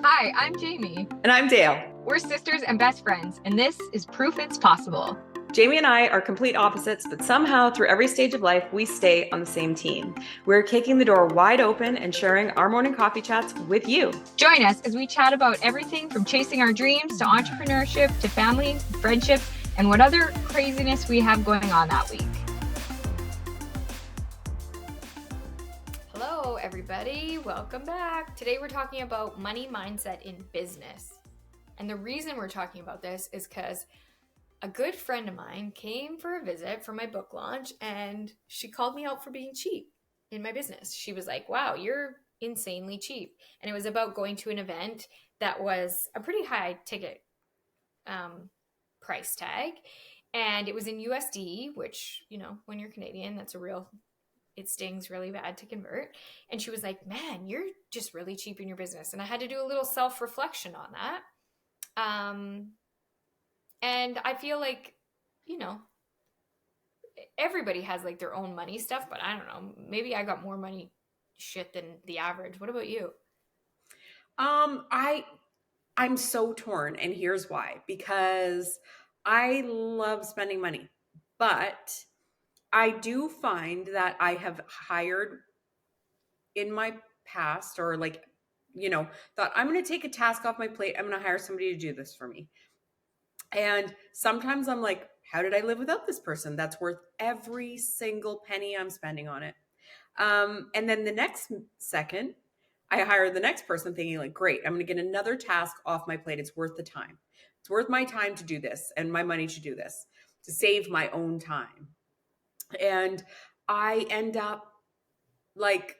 Hi, I'm Jamie. And I'm Dale. We're sisters and best friends, and this is Proof It's Possible. Jamie and I are complete opposites, but somehow through every stage of life, we stay on the same team. We're kicking the door wide open and sharing our morning coffee chats with you. Join us as we chat about everything from chasing our dreams to entrepreneurship to family, friendship, and what other craziness we have going on that week. Hello, everybody. Welcome back. Today we're talking about money mindset in business. And the reason we're talking about this is because a good friend of mine came for a visit for my book launch, and she called me out for being cheap in my business. She was like, wow, you're insanely cheap. And it was about going to an event that was a pretty high ticket price tag. And it was in USD, which, you know, when you're Canadian, it stings really bad to convert. And she was like, man, you're just really cheap in your business. And I had to do a little self-reflection on that. And I feel like, you know, everybody has like their own money stuff, but I don't know. Maybe I got more money shit than the average. What about you? I'm so torn, and here's why. Because I love spending money, but I do find that I have hired in my past or thought I'm going to take a task off my plate. I'm going to hire somebody to do this for me. And sometimes I'm like, how did I live without this person? That's worth every single penny I'm spending on it. And then the next second, I hire the next person thinking like, great, I'm going to get another task off my plate. It's worth the time. It's worth my time to do this and my money to do this, to save my own time. And I end up like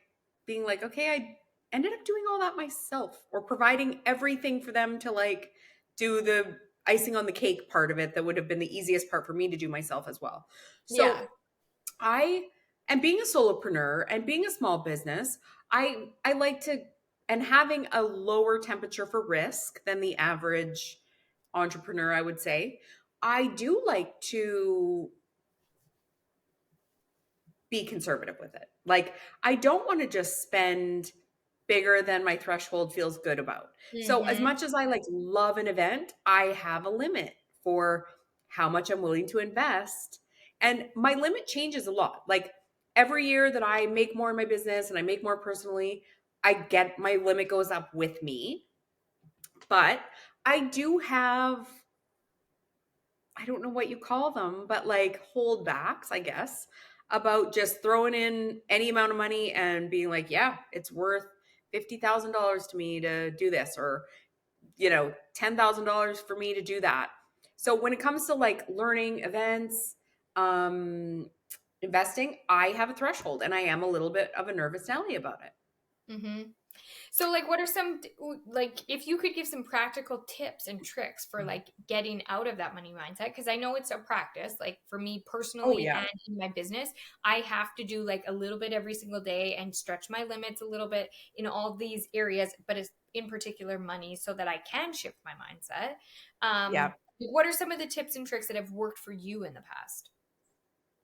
being like, okay, I ended up doing all that myself or providing everything for them to like do the icing on the cake part of it that would have been the easiest part for me to do myself as well. So Yeah. I and being a solopreneur and being a small business, I like to and having a lower temperature for risk than the average entrepreneur, I would say. I do like to be conservative with it. Like I don't want to just spend bigger than my threshold feels good about. So as Mm-hmm. much as I like love an event, I have a limit for how much I'm willing to invest. And my limit changes a lot. Like every year that I make more in my business and I make more personally, I get my limit goes up with me. But I do have, I don't know what you call them, but like holdbacks, I guess, about just throwing in any amount of money and being like, yeah, it's worth $50,000 to me to do this, or, $10,000 for me to do that. So when it comes to like learning events, investing, I have a threshold and I am a little bit of a nervous Nelly about it. Mm-hmm. So, like, what are some, like, if you could give some practical tips and tricks for, like, getting out of that money mindset? Because I know it's a practice. Like, for me Oh, personally yeah. and in my business, I have to do, like, a little bit every single day and stretch my limits a little bit in all these areas, but it's in particular money so that I can shift my mindset. Yeah. What are some of the tips and tricks that have worked for you in the past?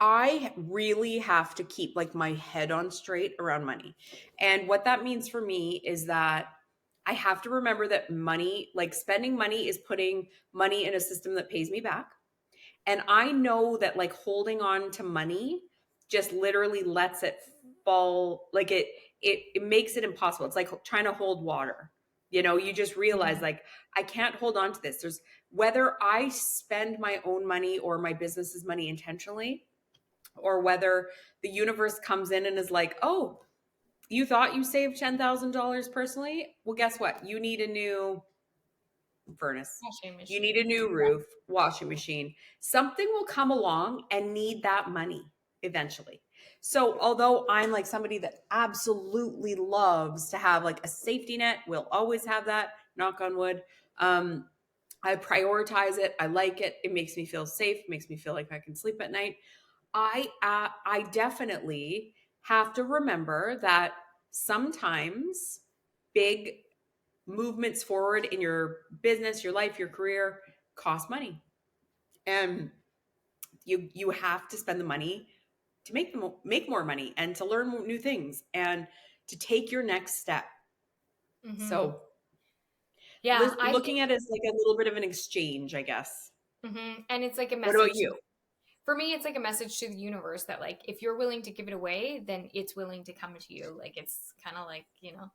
I really have to keep like my head on straight around money. And what that means for me is that I have to remember that money, like spending money is putting money in a system that pays me back. And I know that like holding on to money just literally lets it fall, like it makes it impossible. It's like trying to hold water. You just realize Mhm. like I can't hold on to this. There's whether I spend my own money or my business's money intentionally, or whether the universe comes in and is like, oh, you thought you saved $10,000 personally? Well, guess what? You need a new furnace. Washing You machine. need a new roof, washing machine. Something will come along and need that money eventually. So, although I'm like somebody that absolutely loves to have like a safety net, will always have that, knock on wood. I prioritize it. I like it. It makes me feel safe, makes me feel like I can sleep at night. I definitely have to remember that sometimes big movements forward in your business, your life, your career cost money. And you have to spend the money to make more money and to learn new things and to take your next step. Hmm. So Yeah, I Looking think, at it as like a little bit of an exchange, I guess. and it's like a What about message. you? For me, it's like a message to the universe that like if you're willing to give it away, then it's willing to come to you. Like it's kind of like,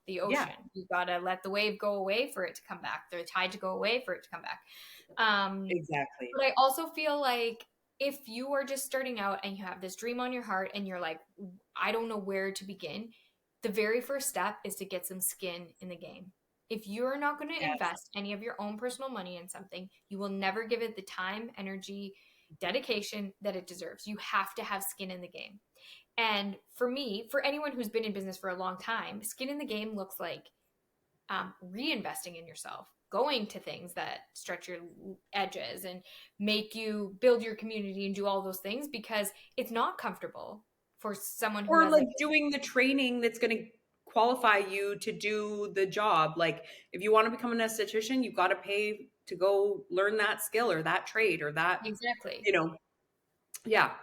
the Yeah, ocean. You gotta let the wave go away for it to come back. The tide to go away for it to come back. exactly. But I also feel like if you are just starting out and you have this dream on your heart and you're like, I don't know where to begin, the very first step is to get some skin in the game. If you're not going to Yes. invest any of your own personal money in something, you will never give it the time, energy, dedication that it deserves. You have to have skin in the game. And for me, for anyone who's been in business for a long time, skin in the game looks like reinvesting in yourself, going to things that stretch your edges and make you build your community and do all those things because it's not comfortable for someone who Or has like, like doing the training that's going to qualify you to do the job. Like if you want to become an esthetician, you've got to pay to go learn that skill or that trade or that, exactly. you know, yeah.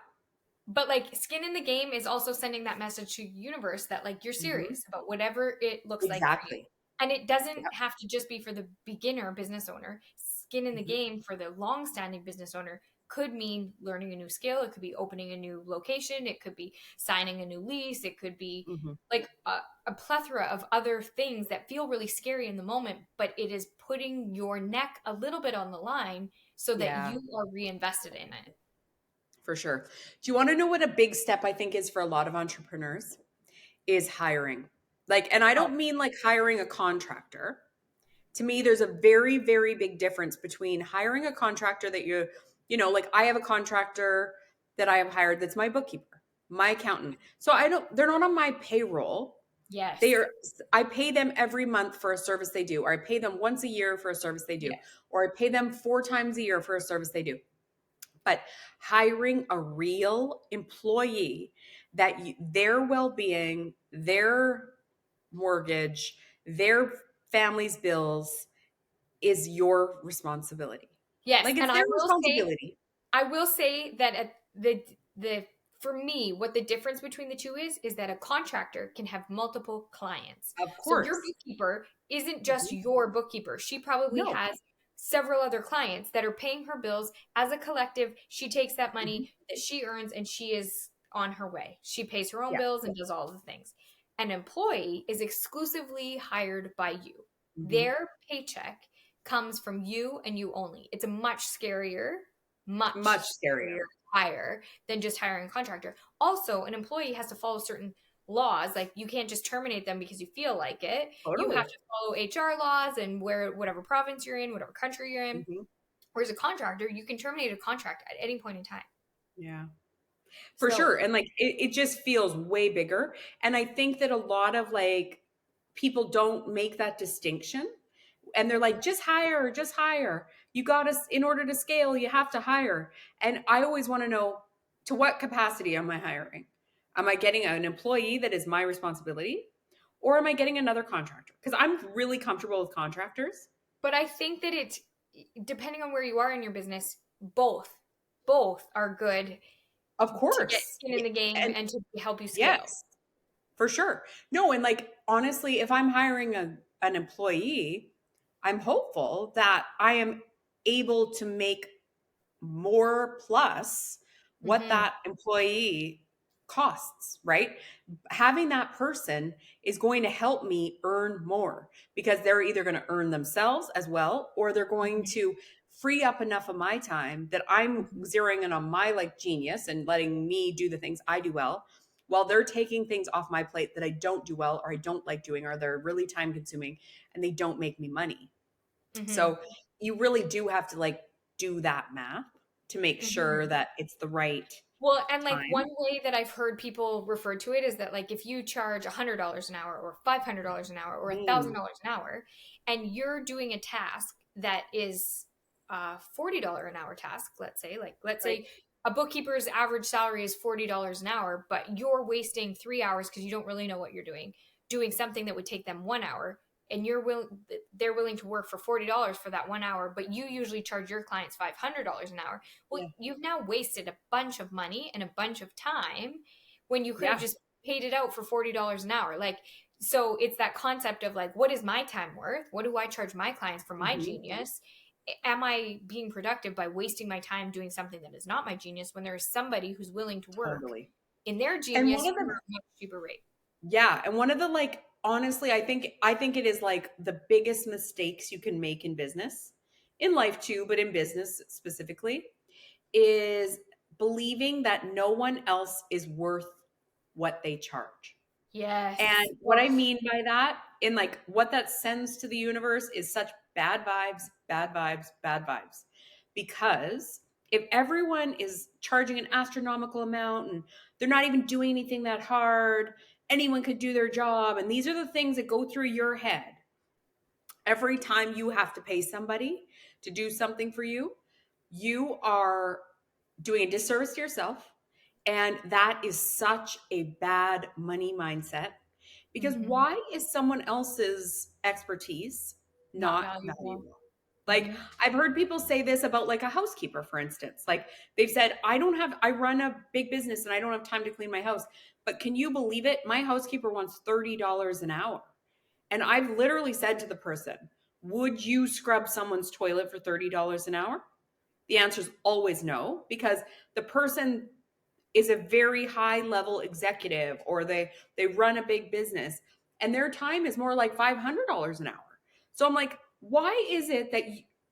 But like skin in the game is also sending that message to the universe that like you're Hmm. serious about whatever it looks like for you. Exactly. And it Yeah. doesn't have to just be for the beginner business owner. Skin in the Hmm. game for the long-standing business owner could mean learning a new skill. It could be opening a new location. It could be signing a new lease. It could be Hmm. like a plethora of other things that feel really scary in the moment, but it is putting your neck a little bit on the line so that Yeah, you are reinvested in it. for sure. Do you want to know what a big step I think is for a lot of entrepreneurs? Is hiring. Like, and I Oh, don't mean like hiring a contractor. To me, there's a very, very big difference between hiring a contractor that like I have a contractor that I have hired that's my bookkeeper, my accountant. So they're not on my payroll. They yes. are, I pay them every month for a service they do, or I pay them once a year for a service they do, Yes. or I pay them 4 times a year for a service they do. But hiring a real employee that their well-being, their mortgage, their family's bills is your responsibility. Yes, Like and it's their responsibility. I will say that at the for me, what the difference between the two is that a contractor can have multiple clients. Of So your course. bookkeeper isn't just Mhm. your bookkeeper. She probably No. has several other clients that are paying her bills as a collective. She takes that Mhm. money that she earns and she is on her way. She pays her own Yeah. bills and does all the things. An employee is exclusively hired by you. Mhm. Their paycheck comes from you and you only. It's a much Much scarier. scarier hire than just hiring a contractor. Also, an employee has to follow certain laws. Like you can't just terminate them because you feel like it. You have Totally. to follow HR laws and whatever province you're in, whatever country you're in. Mhm. Whereas a contractor, you can terminate a contract at any point in time. Yeah. For So sure. And like it just feels way bigger. And I think that a lot of like people don't make that distinction. And they're like, just hire, just hire. You got to, in order to scale, you have to hire. And I always want to know, to what capacity am I hiring? Am I getting an employee that is my responsibility? Or am I getting another contractor? Because I'm really comfortable with contractors. but I think that it's depending on where you are in your business, both are good Of to get course. skin in the game And and to help you scale. yes, for sure. No, and like honestly, if I'm hiring an employee, I'm hopeful that I am able to make more plus what Hmm. that employee costs, right? Having that person is going to help me earn more because they're either going to earn themselves as well or they're going to free up enough of my time that I'm zeroing in on my like genius and letting me do the things I do well while they're taking things off my plate that I don't do well or I don't like doing or they're really time consuming and they don't make me money. Hmm. So you really do have to like do that math to make sure Hmm. that it's the right Well, and like time. one way that I've heard people refer to it is that like if you charge $100 an hour or $500 an hour or Mm, $1,000 an hour, and you're doing a task that is a $40 an hour task, let's right. say a bookkeeper's average salary is $40 an hour, but you're wasting 3 hours because you don't really know what you're doing something that would take them 1 hour, and they're willing to work for $40 for that 1 hour, but you usually charge your clients $500 an hour. Well, Yeah. you've now wasted a bunch of money and a bunch of time when you could have Yeah. just paid it out for $40 an hour. Like, So it's that concept of like, what is my time worth? What do I charge my clients for my Mhm. genius? Am I being productive by wasting my time doing something that is not my genius when there is somebody who's willing to work Totally. in their And one genius of for the a much cheaper rate? Yeah, and one of the like honestly, I think it is like the biggest mistakes you can make in business, in life too, but in business specifically, is believing that no one else is worth what they charge. And Yes. what I Oh, mean by that, in like what that sends to the universe is such bad vibes, bad vibes, bad vibes. Because if everyone is charging an astronomical amount and they're not even doing anything that hard, anyone could do their job. And these are the things that go through your head every time you have to pay somebody to do something for you. You are doing a disservice to yourself. And that is such a bad money mindset because mhm. why is someone else's expertise Not not valuable. valuable? Like, Mhm. I've heard people say this about like a housekeeper, for instance. Like, they've said, I run a big business and I don't have time to clean my house. But can you believe it? My housekeeper wants $30 an hour. And I've literally said to the person, would you scrub someone's toilet for $30 an hour? The answer is always no, because the person is a very high level executive or they run a big business and their time is more like $500 an hour. So I'm like, why is it that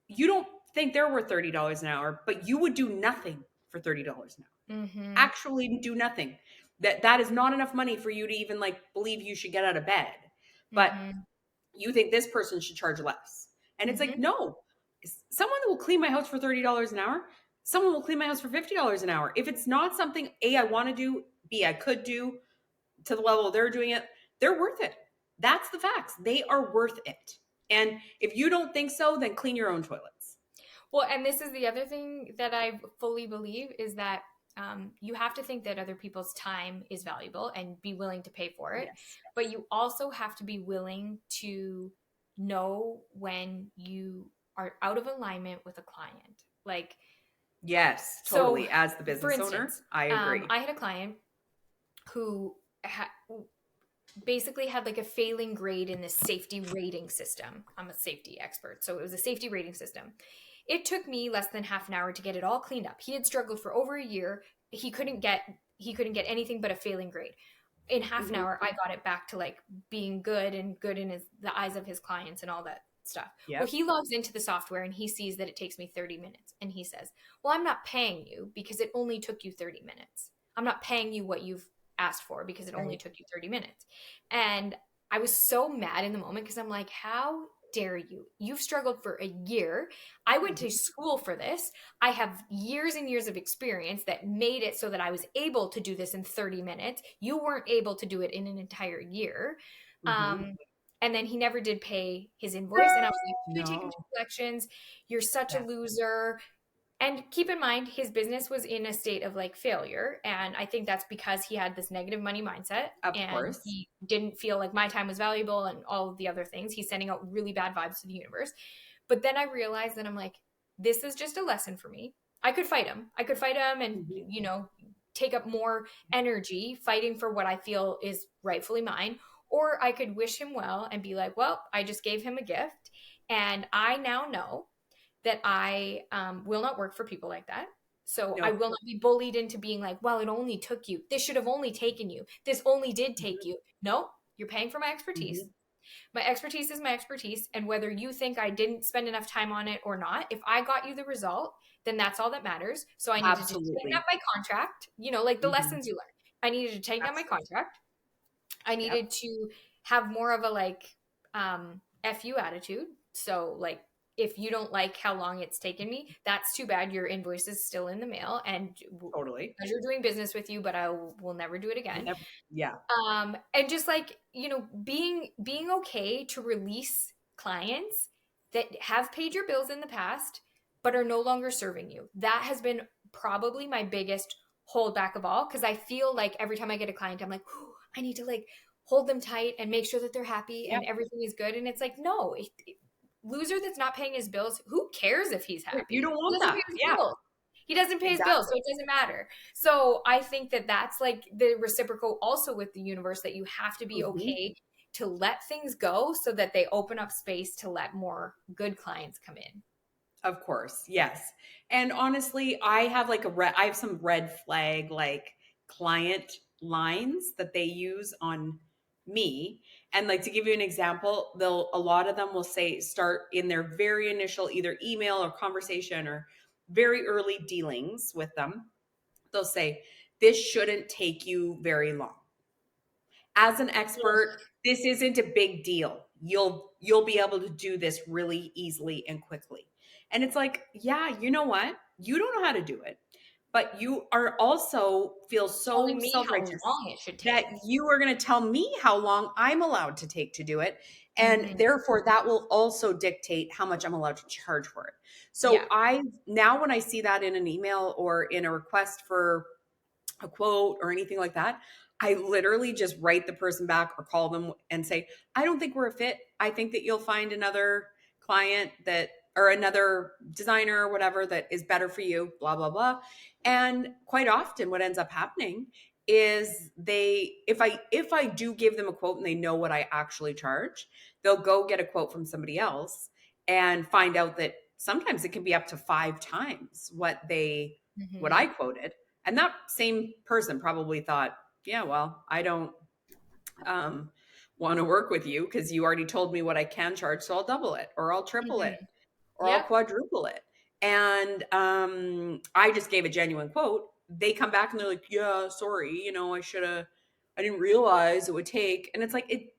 you don't think they're worth $30 an hour, but you would do nothing for $30 an hour? Mhm. Actually do nothing. That is not enough money for you to even like believe you should get out of bed. But Mhm. you think this person should charge less. And it's like, Mhm. no, someone will clean my house for $30 an hour. Someone will clean my house for $50 an hour. If it's not something A, I want to do, B, I could do to the level they're doing it, they're worth it. That's the facts. They are worth it. And if you don't think so, then clean your own toilets. Well, and this is the other thing that I fully believe is that you have to think that other people's time is valuable and be willing to pay for it. Yes. But you also have to be willing to know when you are out of alignment with a client. Like, Yes, so totally. As the for business owner, instance, I agree. I had a client who basically had like a failing grade in this safety rating system. I'm a safety expert. So it was a safety rating system. It took me less than half an hour to get it all cleaned up. He had struggled for over a year. He couldn't get anything but a failing grade. In half an Hmm. hour, I got it back to like being good and good in the eyes of his clients and all that stuff. Well, Yep. he logs into the software and he sees that it takes me 30 minutes and he says, "Well, I'm not paying you because it only took you 30 minutes. I'm not paying you what you've asked for because it only Right. took you 30 minutes." And I was so mad in the moment because I'm like, how dare you? You've struggled for a year. I went to Hmm. school for this. I have years and years of experience that made it so that I was able to do this in 30 minutes. You weren't able to do it in an entire year. Hmm. Um, and then he never did pay his invoice. And I was like, "You take him No. to collections. You're such a Yeah. loser." And keep in mind, his business was in a state of like failure. And I think that's because he had this negative money mindset Of and course. he didn't feel like my time was valuable and all of the other things. He's sending out really bad vibes to the universe. But then I realized that I'm like, this is just a lesson for me. I could fight him. I could fight him and, Hmm. take up more energy fighting for what I feel is rightfully mine. Or I could wish him well and be like, well, I just gave him a gift. And I now know that I will not work for people like that. So I No. will not be bullied into being like, well, it only took you. This should have only taken you. This only did take you. No, you're paying for my expertise. Hmm. My expertise is my expertise. And whether you think I didn't spend enough time on it or not, if I got you the result, then that's all that matters. So I needed to tighten up Absolutely. my contract, like the Hmm. lessons you learn. I needed to tighten up my Absolutely. contract. I Yep. needed to have more of a like FU attitude. So like if you don't like how long it's taken me, that's too bad. Your invoice is still in the mail and Totally. pleasure doing business with you, but I will never do it again. Never. Yeah. And just like, being okay to release clients that have paid your bills in the past but are no longer serving you. That has been probably my biggest holdback of all because I feel like every time I get a client, I'm like, I need to like hold them tight and make sure that they're happy Yep. and everything is good. And it's like, no, loser that's not paying his bills, who cares if he's You happy? don't He want doesn't that. pay his Yeah. bills. He doesn't pay his bills, so Exactly. it doesn't matter. So I think that that's like the reciprocal also with the universe that you have to be Hmm. okay to let things go so that they open up space to let more good clients come in. Of course, yes. And honestly, I have like I have some red flag like client lines that they use on me. And like to give you an example, a lot of them will say start in their very initial either email or conversation or very early dealings with them. They'll say, this shouldn't take you very long. As an expert, this isn't a big deal. You'll be able to do this really easily and quickly. And it's like, yeah, you know what? You don't know how to do it, but you are also feel so Telling me how self-righteous long it should that take. you are going to tell me how long I'm allowed to take to do it. And Mm-hmm. therefore that will also dictate how much I'm allowed to charge for it. Yeah. So I now when I see that in an email or in a request for a quote or anything like that, I literally just write the person back or call them and say, I don't think we're a fit. I think that you'll find another client that or another designer or whatever that is better for you, blah, blah, blah. And quite often what ends up happening is if I do give them a quote and they know what I actually charge, they'll go get a quote from somebody else and find out that sometimes it can be up to 5 times what Mm-hmm. I quoted. And that same person probably thought, yeah, well, I don't want to work with you because you already told me what I can charge. So I'll double it or I'll triple it Mm-hmm. or I'll Yep. quadruple it. And I just gave a genuine quote. They come back and they're like, yeah, sorry, I didn't realize it would take. And it's like,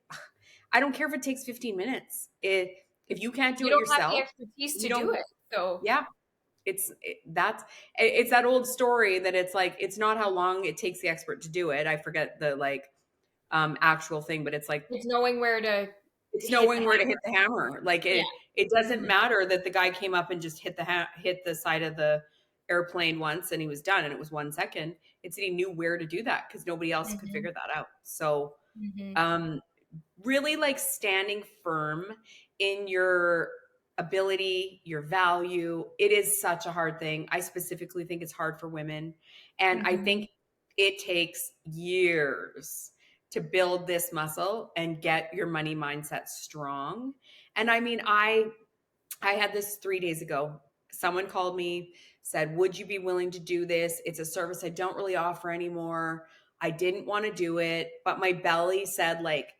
I don't care if it takes 15 minutes. If you can't do You it don't have the yourself, expertise you to do don't, it. So yeah, it's that old story that it's like it's not how long it takes the expert to do it. I forget the like actual thing, but it's like it's knowing where to it's hit the knowing where to hit hammer. the hammer. Like Yeah. it doesn't Mm-hmm. matter that the guy came up and just hit the side of the airplane once and he was done and it was 1 second. It's that he knew where to do that because nobody else could Mm-hmm. figure that out. So Mm-hmm. um really like standing firm in your ability, your value. It is such a hard thing. I specifically think it's hard for women. And I Mm-hmm. think it takes years to build this muscle and get your money mindset strong. And I mean, I had this 3 days ago. Someone called me, said, would you be willing to do this? It's a service I don't really offer anymore. I didn't want to do it, but my belly said, like,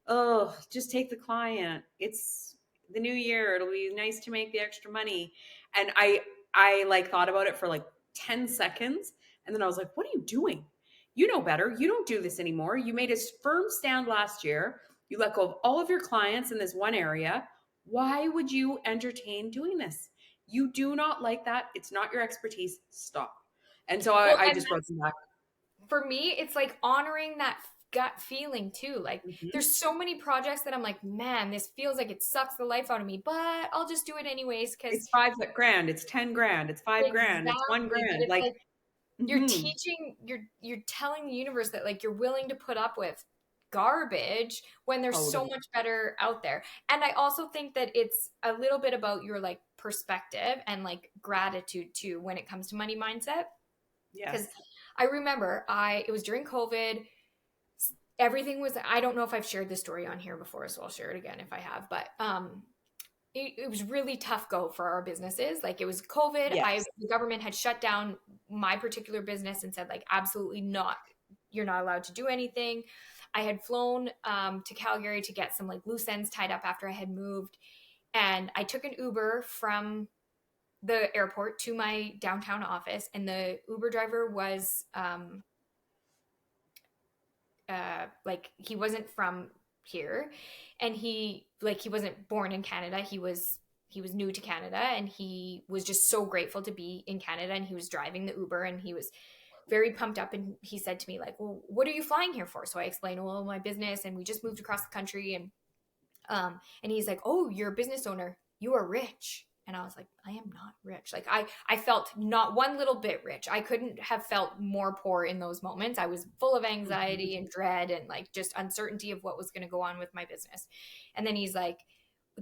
oh, just take the client. It's the new year. It'll be nice to make the extra money. And I like thought about it for like 10 seconds. And then I was like, what are you doing? You know better. You don't do this anymore. You made a firm stand last year. You let go of all of your clients in this one area. Why would you entertain doing this? You do not like that. It's not your expertise. Stop. And so Well, I and just wrote them back. for me, it's like honoring that gut feeling too. Like Mhm. there's so many projects that I'm like, man, this feels like it sucks the life out of me, but I'll just do it anyways because It's 5 grand. It's 10 grand. It's 5 grand. It's one exactly. But grand. it's Like, like mhm. you're telling the universe that like you're willing to put up with garbage when there's so Totally. much better out there. And I also think that it's a little bit about your like perspective and like gratitude too when it comes to money mindset. Because Yes. I remember it was during COVID. Everything was, I don't know if I've shared this story on here before, so I'll share it again if I have, but it was really tough go for our businesses. Like it was COVID. Yes. The government had shut down my particular business and said like absolutely not. You're not allowed to do anything. I had flown to Calgary to get some like loose ends tied up after I had moved, and I took an Uber from the airport to my downtown office, and the Uber driver was like he wasn't from here, and he wasn't born in Canada. He was new to Canada, and he was just so grateful to be in Canada, and he was driving the Uber, and he was very pumped up, and he said to me like, well, what are you flying here for? So I explained, well, my business, and we just moved across the country, and he's like, oh, you're a business owner, you are rich. And I was like, I am not rich. Like I felt not one little bit rich. I couldn't have felt more poor in those moments. I was full of Mhm. anxiety and dread and like just uncertainty of what was going to go on with my business. And then he's like,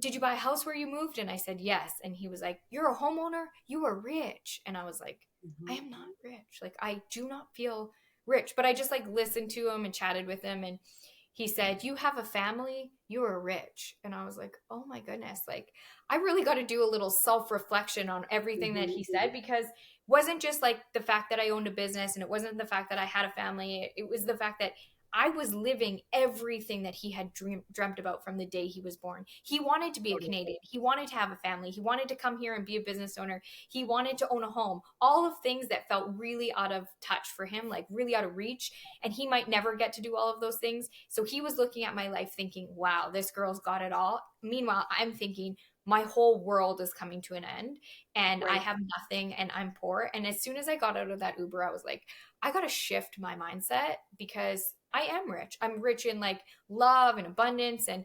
did you buy a house where you moved? And I said, yes. And he was like, you're a homeowner? You are rich. And I was like, I Mhm. am not rich. Like I do not feel rich. But I just like listened to him and chatted with him. And he said, "You have a family, you are rich." And I was like, oh my goodness, like I really got to do a little self-reflection on everything that he said, because it wasn't just like the fact that I owned a business, and it wasn't the fact that I had a family. It was the fact that I was living everything that he had dreamt about from the day he was born. He wanted to be a Canadian. He wanted to have a family. He wanted to come here and be a business owner. He wanted to own a home. All of things that felt really out of touch for him, like really out of reach. And he might never get to do all of those things. So he was looking at my life thinking, wow, this girl's got it all. Meanwhile, I'm thinking, my whole world is coming to an end and I have nothing and I'm poor. And as soon as I got out of that Uber, I was like, I got to shift my mindset, because I am rich. I'm rich in like love and abundance, and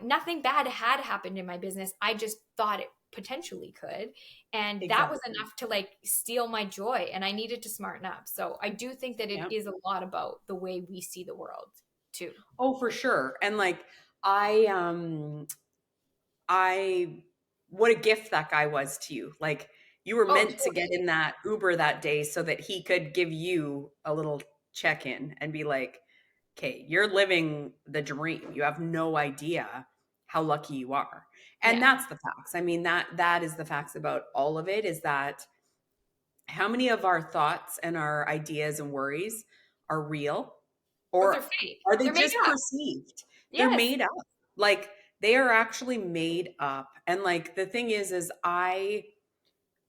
nothing bad had happened in my business. I just thought it potentially could. And that was enough to like steal my joy, and I needed to smarten up. So I do think that it is a lot about the way we see the world too. Oh, for sure. And like, what a gift that guy was to you. Like, you were meant to get in that Uber that day so that he could give you a little check-in and be like, okay, you're living the dream. You have no idea how lucky you are. And that's the facts. I mean, that is the facts about all of it, is that how many of our thoughts and our ideas and worries are real, or are they just perceived? They're made up. Like, they are actually made up. And like, the thing is I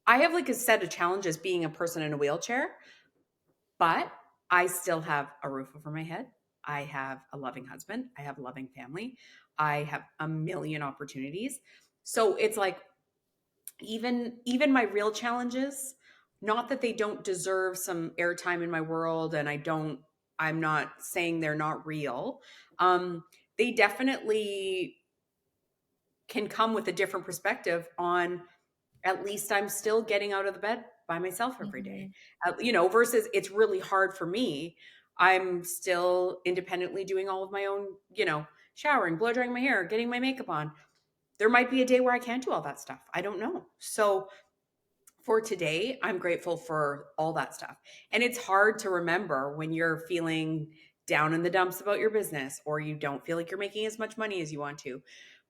have like a set of challenges being a person in a wheelchair, but I still have a roof over my head. I have a loving husband. I have a loving family. I have a million opportunities. So it's like, even my real challenges, not that they don't deserve some airtime in my world, and I'm not saying they're not real. They definitely can come with a different perspective on, at least I'm still getting out of the bed by myself every day, versus it's really hard for me. I'm still independently doing all of my own, showering, blow drying my hair, getting my makeup on. There might be a day where I can't do all that stuff. I don't know. So for today, I'm grateful for all that stuff. And it's hard to remember when you're feeling down in the dumps about your business, or you don't feel like you're making as much money as you want to.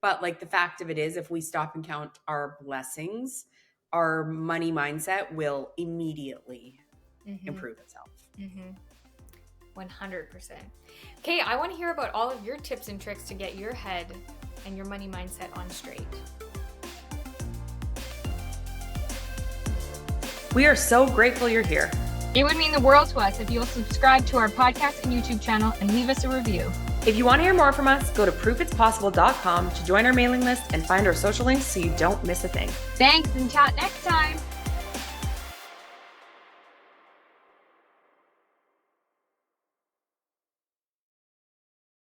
But like, the fact of it is, if we stop and count our blessings, our money mindset will immediately improve itself. 100%. Okay, I want to hear about all of your tips and tricks to get your head and your money mindset on straight. We are so grateful you're here. It would mean the world to us if you'll subscribe to our podcast and YouTube channel and leave us a review. If you want to hear more from us, go to proofitspossible.com to join our mailing list and find our social links so you don't miss a thing. Thanks, and chat next time.